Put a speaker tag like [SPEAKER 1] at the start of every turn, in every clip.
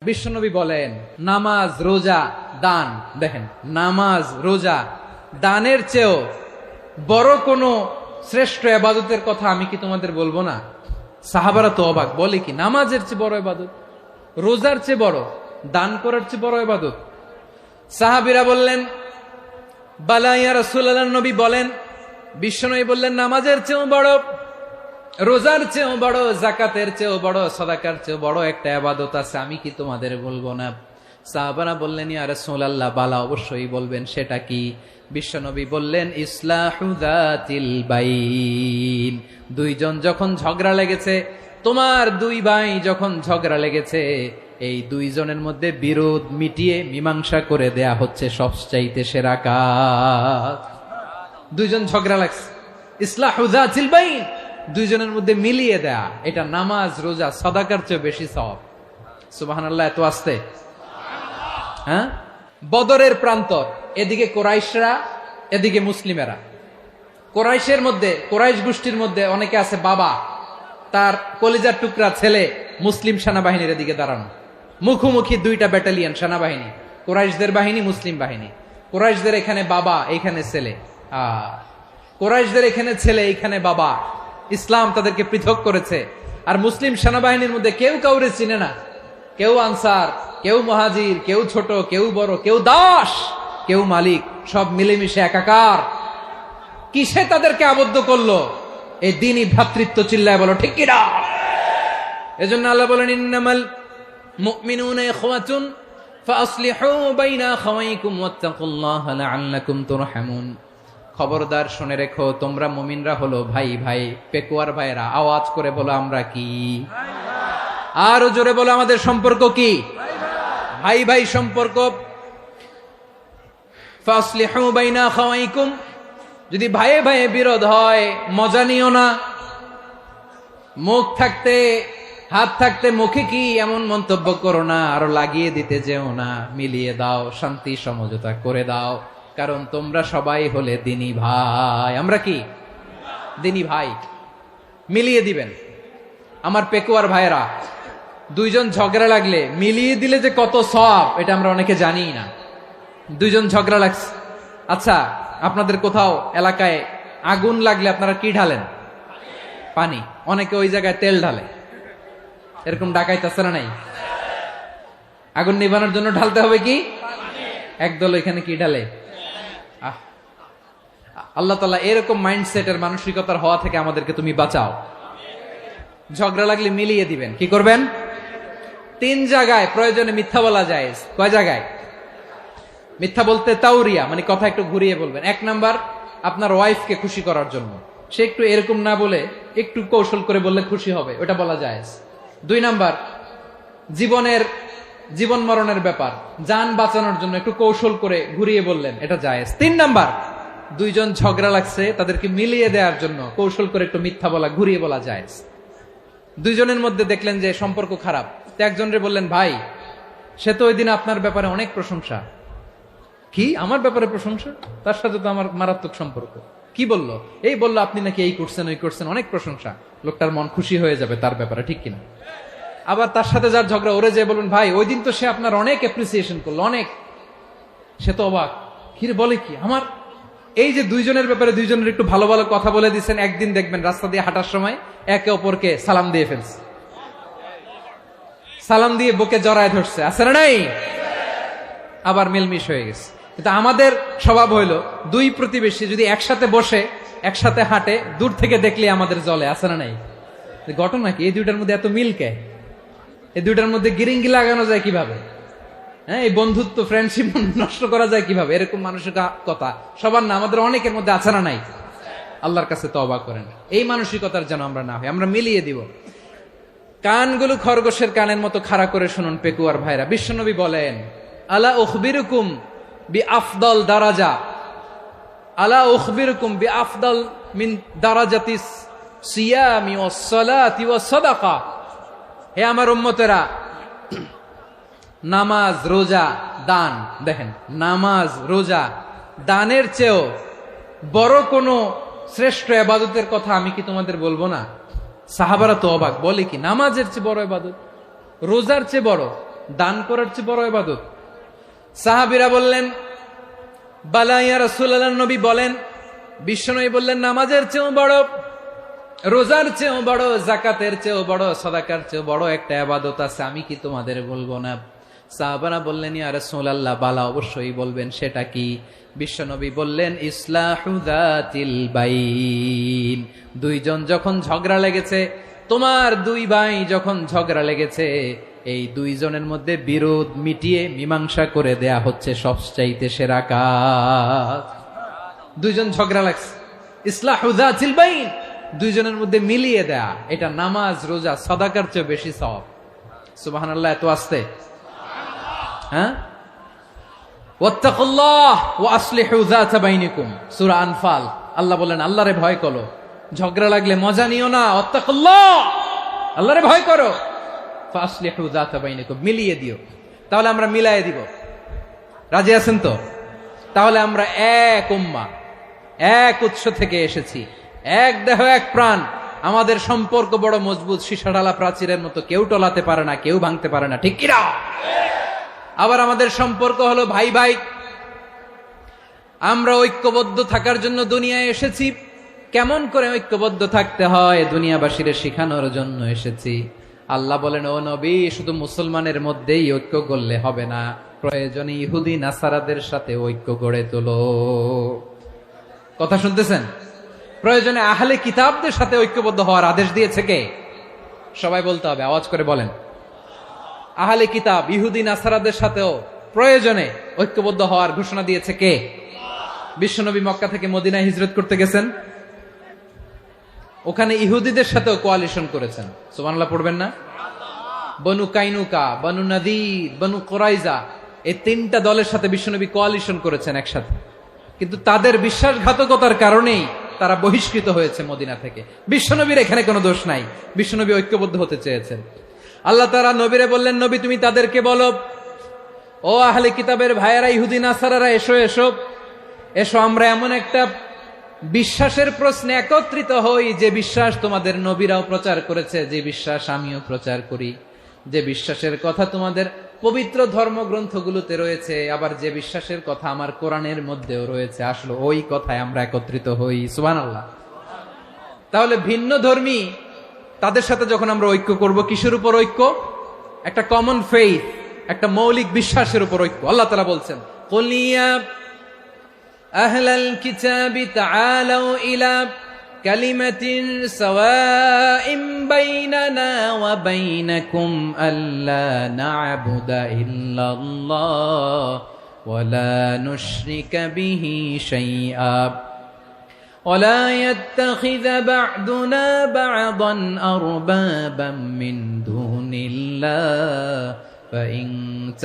[SPEAKER 1] বিশ্বনবী বলেন নামাজ রোজা দান, দেখেন নামাজ রোজা দানের চেয়েও বড় কোন শ্রেষ্ঠ ইবাদতের কথা আমি কি তোমাদের বলবো না? সাহাবারা তো অবাক, বলে কি নামাজের চেয়ে বড় ইবাদত, রোজার চেয়ে বড়, দান করার চেয়ে বড় ইবাদত? সাহাবীরা বললেন বালা ইয়া রাসূলুল্লাহ। নবী বলেন, বিশ্বনবী বললেন নামাজের চেয়েও বড়, রোজার চেয়েও বড়, যাকাতের চেয়েও বড়, সাদাকার চেয়েও বড় একটা ইবাদত আছে, আমি কি তোমাদের বলবো না? সাহাবারা বললেন ইয়া রাসূলুল্লাহ, বালা অবশ্যই বলবেন, সেটা কি? বিশ্বনবী বললেন ইসলাহু যাতিল বাইন। দুইজন যখন ঝগড়া লেগেছে, তোমার দুই ভাই যখন ঝগড়া লেগেছে, এই দুইজনের মধ্যে বিরোধ মিটিয়ে মীমাংসা করে দেয়া হচ্ছে সবচাইতে সেরা কাজ। দুইজন ঝগড়া লাগছে, ইসলাহু যাতিল বাইন, দুইজনের মধ্যে মিলিয়ে দেয়া, এটা নামাজ রোজা সাদাকার চেয়ে বেশি সওয়াব। সুবহানাল্লাহ, এত আসতে। হ্যাঁ, বদরের প্রান্তর, এদিকে কোরাইশরা, এদিকে মুসলিমেরা। কোরাইশের মধ্যে, কোরাইশ গোষ্ঠীর মধ্যে অনেকে আছে বাবা, তার কলিজার টুকরা ছেলে মুসলিম সেনাবাহিনীর এদিকে দাঁড়ানো, মুখোমুখি দুইটা ব্যাটালিয়ন সেনাবাহিনী, কোরাইশদের বাহিনী, মুসলিম বাহিনী। কোরাইশদের এখানে বাবা, এইখানে ছেলে, কোরাইশদের এখানে ছেলে, এইখানে বাবা। ইসলাম তাদেরকে পৃথক করেছে। আর মুসলিম সেনাবাহিনীর মধ্যে কেউ কাউরে চিনে না, কেউ আনসার, কেউ মুহাজির, কেউ ছোট, কেউ বড়, কেউ দাস, কেউ মালিক, সব মিলেমিশে একাকার। কিসে তাদেরকে আবদ্ধ করলো? এই দ্বীনি ভ্রাতৃত্ব। চিল্লায় বলো ঠিক কিনা? এজন্য আল্লাহ বলেন ইন্নামাল মুমিনুনা ইখওয়াতুন ফাসলিহু বাইনা আখাওয়াইকুম ওয়াত্তাকুল্লাহা লাআল্লাকুম তুরহামুন। খবরদার শুনে রেখো, তোমরা মুমিনরা হলো ভাই ভাই, পেকুয়ার ভাইরা। আওয়াজ করে বলো আমরা কি? আরো জোরে বলো আমাদের সম্পর্ক কি? ভাই ভাই সম্পর্ক। ফাসলিহু বাইনা আখাওয়াইকুম, যদি ভাইয়ে ভাইয়ে বিরোধ হয় মজা নিও না। মুখ থাকতে হাত থাকতে মুখে কি এমন মন্তব্য করো না, আরো লাগিয়ে দিতে যেও না। মিলিয়ে দাও, শান্তি সমঝোতা করে দাও, কারণ তোমরা সবাই হলে দ্বীনি ভাই। আমরা কি দ্বীনি ভাই? মিলিয়ে দিবেন। আমার পেকুয়ার ভাইরা, দুইজন ঝগড়া লাগলে মিলিয়ে দিলে যে কত সওয়াব, এটা আমরা অনেকে জানি না। দুইজন ঝগড়া লাগছে, আচ্ছা আপনাদের কোথাও এলাকায় আগুন লাগলে আপনারা কি ঢালেন? পানি। অনেকে ওই জায়গায় তেল ঢালে, এরকম ডাকাইতে আছে না নাই? আগুন নিভানোর জন্য ঢালতে হবে কি? একদল এখানে কি ঢালে? আল্লাহ তাআলা এরকম মাইন্ডসেটের মানসিকতার হওয়া থেকে আমাদেরকে তুমি বাঁচাও। ঝগড়া লাগলে মিলিয়ে দিবেন। কি করবেন? 3 জায়গায় প্রয়োজনে মিথ্যা বলা যায়। কয় জায়গায় মিথ্যা বলতে? তাওরিয়া, মানে কথা একটু ঘুরিয়ে বলবেন। 1 নাম্বার, আপনার ওয়াইফকে খুশি করার জন্য, সে একটু এরকম না বলে একটু কৌশল করে বললে খুশি হবে, ওটা বলা যায়। 2 নাম্বার, জীবন মরণের ব্যাপার, জান বাঁচানোর জন্য একটু কৌশল করে ঘুরিয়ে বললেন, এটা জায়েজ। 3 নাম্বার, দুইজন ঝগড়া লাগছে, তাদেরকে মিলিয়ে দেওয়ার জন্য কৌশল করে একটু মিথ্যা বলা, ঘুরিয়ে বলা জায়েজ। দুইজনের মধ্যে দেখলেন যে সম্পর্ক খারাপ, তো একজনরে বললেন ভাই, সে তো ওই দিন আপনার ব্যাপারে অনেক প্রশংসা। কি আমার ব্যাপারে প্রশংসা? তার সাথে তো আমার মারাত্মক সম্পর্ক। কি বললো? এই বললো আপনি নাকি এই করছেন ওই করছেন, অনেক প্রশংসা। লোকটার মন খুশি হয়ে যাবে তার ব্যাপারে, ঠিক কিনা? আবার তার সাথে যার ঝগড়া, ওরে যে বলুন ভাই ওই দিন তো সে আপনার অনেক অ্যাপ্রিসিয়েশন করলো, অনেক। সে তো অবাক, কিরে বলে কি? আমার এই যে দুইজনের ব্যাপারে দুইজনের একটু ভালো ভালো কথা বলে দিচ্ছেন, একদিন দেখবেন রাস্তা দিয়ে হাঁটার সময় একে অপরকে সালাম দিয়ে ফেলছে, সালাম দিয়ে বুকে জড়ায় ধরছে, আছে না নাই? আবার মিলমিশ হয়ে গেছে। কিন্তু আমাদের স্বভাব হইলো, দুই প্রতিবেশী যদি একসাথে বসে একসাথে হাঁটে, দূর থেকে দেখলে আমাদের জলে, আছে না নাই? ঘটনা কি? এই দুইটার মধ্যে এত মিল কে? এই দুইটার মধ্যে গিরিঙ্গি লাগানো যায় কিভাবে? হ্যাঁ, এই বন্ধুত্ব, ফ্রেন্ডশিপ নষ্ট করা যায় কিভাবে? এরকম মানুষের কথা সবার না, আমাদের অনেকের মধ্যে আছে না নাই? আল্লাহর কাছে তওবা করেন, এই মানসিকতার যেন আমরা না হই, আমরা মিলিয়ে দিব। কানগুলো খরগোশের কানের মতো খাড়া করে শুনুন পেকুয়ার ভাইরা। বিশ্বনবী বলেন আলা উখবিরুকুম বিআফদাল দারাজা, আলা উখবিরুকুম বিআফদাল মিন দারাজাতিস সিয়ামি ওয়াস সালাতি ওয়াস সাদাকা। হে আমার উম্মতেরা, নামাজ রোজা দান, দেখেন নামাজ রোজা দানের চেয়েও বড় কোন শ্রেষ্ঠ ইবাদতের কথা আমি কি তোমাদের বলবো না? সাহাবারা তো অবাক, বলে কি নামাজের চেয়ে বড় ইবাদত, রোজার চেয়ে বড়, দান করার চেয়ে বড় ইবাদত? সাহাবীরা বললেন, বালা ইয়া রাসূলুল্লাহ, নবী বলেন। বিশ্বনবী বললেন, নামাজের চেয়েও বড়, রোজার চেয়েও বড়, যাকাতের চেয়েও বড়, সাদাকার চেয়েও বড় একটা ইবাদত আছে, আমি কি তোমাদের বলবো না? সাহাবারা বললেন, ইয়া রাসূলুল্লাহ, বালা, অবশ্যই বলবেন, সেটা কি? বিশ্বনবী বললেন, ইসলাহু যাতিল বাইন। দুইজন যখন ঝগড়া লেগেছে, তোমার দুই ভাই যখন ঝগড়া লেগেছে, এই দুইজনের মধ্যে বিরোধ মিটিয়ে মীমাংসা করে দেয়া হচ্ছে সবচাইতে সেরা কাজ। দুইজন ঝগড়া লাগছে, ইসলাহু যাতিল বাইন, দুইজনের মধ্যে মিলিয়ে দেয়া, এটা নামাজ, রোজা, সাদাকার চেয়ে বেশি সওয়াব। সুবহানাল্লাহ, এত আসতে, হ্যাঁ? ওয়াত্তাকুল্লাহ ওয়া আসলিহু যাতা বাইনিকুম, সূরা আনফাল। আল্লাহ বলেন, আল্লাহরে ভয় করো, ঝগড়া লাগলে মজা নিও না। ওয়াত্তাকুল্লাহ, আল্লাহরে ভয় করো, ফাসলিহু যাতা বাইনিকুম, মিলিয়ে দিও। তাহলে আমরা মিলায়ে দিব, রাজি আছেন তো? তাহলে আমরা এক উম্মাহ, এক উৎস থেকে এসেছি, এক দেহ, এক প্রাণ। আমাদের সম্পর্ক বড় মজবুত, সীসাঢালা প্রাচীরের মতো, কেউ টলাতে পারে না, কেউ ভাঙতে পারে না, ঠিক কিনা? আবার আমাদের সম্পর্ক হলো ভাই ভাই। আমরা ঐক্যবদ্ধ থাকার জন্য দুনিয়ায় এসেছি। কেমন করে ঐক্যবদ্ধ থাকতে হয় দুনিয়াবাসীরে শিখানোর জন্য এসেছি। আল্লাহ বলেন, ও নবী, শুধু মুসলমানের মধ্যেই ঐক্য করলে হবে না, প্রয়োজনে ইহুদি নাসারাদের সাথে ঐক্য গড়ে তোলো। কথা শুনতেছেন? প্রয়োজনে আহলে কিতাবদের সাথে ঐক্যবদ্ধ হওয়ার আদেশ দিয়েছে কে? সবাই বলতে হবে, আওয়াজ করে বলেন। আহলে কিতাব, ইহুদি নাসারাদের সাথেও প্রয়োজনে ঐক্যবদ্ধ হওয়ার ঘোষণা দিয়েছে কে? বিশ্বনবী মক্কা থেকে মদিনায় হিজরত করতে গেছেন, ওখানে ইহুদিদের সাথেও কোয়ালিশন করেছেন। সুবহানাল্লাহ পড়বেন না? বনু কাইনুকা, বনু নাদির, বনু কুরাইজা, এই তিনটা দলের সাথে বিশ্বনবী কোয়ালিশন করেছেন একসাথে। কিন্তু তাদের বিশ্বাসঘাতকতার কারণেই তারা বহিষ্কৃত হয়েছে মদিনা থেকে। বিশ্বনবীর এখানে কোনো দোষ নাই, বিশ্বনবী ঐক্যবদ্ধ হতে চেয়েছেন। আল্লাহ তাআলা নবীরে বললেন, নবী তুমি তাদেরকে বলো, ও আহলে কিতাবের ভাইয়েরা, ইহুদি নাসারারা, এসো এসো এসো, আমরা এমন একটা বিশ্বাসের প্রশ্নে একত্রিত হই, যে বিশ্বাস তোমাদের নবীরাও প্রচার করেছে, যে বিশ্বাস আমিও প্রচার করি, যে বিশ্বাসের কথা তোমাদের পবিত্র ধর্মগ্রন্থগুলোতে রয়েছে, আবার যে বিশ্বাসের কথা আমার কোরআনের মধ্যেও রয়েছে, আসলে ওই কথায় আমরা একত্রিত হই। সুবহানাল্লাহ। তাহলে ভিন্ন ধর্মী তাদের সাথে যখন আমরা ঐক্য করব, কিসের উপর ঐক্য? একটা কমন ফেইথ, একটা মৌলিক বিশ্বাসের উপর ঐক্য। আল্লাহ তাআলা বলছেন, কুল ইয়া আহলাল কিতাবি তাআলাউ ইলা কালিমাতিন সাওয়াইন বাইনানা ওয়া বাইনাকুম আল্লা না'বুদা ইল্লাল্লাহ ওয়া লা নুশরিকা বিহি শাইআ ولا يتخذ بعضنا بعضا أربابا من دون الله فإن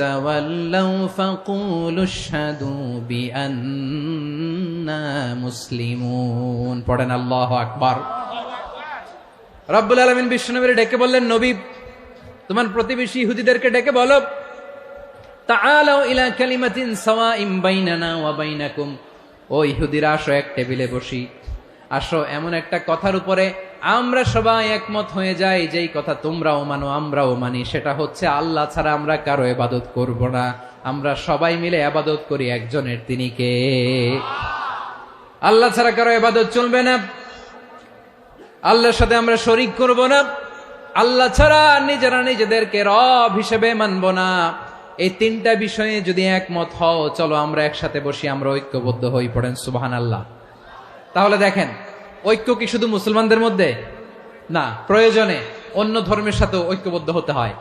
[SPEAKER 1] تولوا فقولوا اشهدوا بأننا مسلمون। পড়েন আল্লাহু আকবার। রব্বুল আলামিন বিশ্বনবীর ডেকে বললেন, নবী তোমার প্রতিবেশী ইহুদিদেরকে ডেকে বলো, তাআলাউ ইলা কালিমাতিন সাওয়াইন বাইনানা ওয়া বাইনাকুম, ও ইহুদিরা, আসো এক টেবিলে বসি, আসো এমন একটা কথার উপরে আমরা সবাই একমত হয়ে যাই, যেই কথা তোমরাও মানো আমরাও মানি, সেটা হচ্ছে আল্লাহ ছাড়া আমরা কারো ইবাদত করব না, আমরা সবাই মিলে ইবাদত করি একজনের, তিনি কে? আল্লাহ ছাড়া কারো ইবাদত চলবে না, আল্লাহর সাথে আমরা শরীক করব না, আল্লাহ ছাড়া নিজেরা নিজেদেরকে রব হিসেবে মানব না। এই তিনটা বিষয়ে যদি একমত হও, চলো আমরা একসাথে বসি, আমরা ঐক্যবদ্ধ হই। পড়েন সুবহানাল্লাহ। তাহলে দেখেন, ঐক্য কি শুধু মুসলমানদের মধ্যে না, প্রয়োজনে অন্য ধর্মের সাথেও ঐক্যবদ্ধ হতে হয়।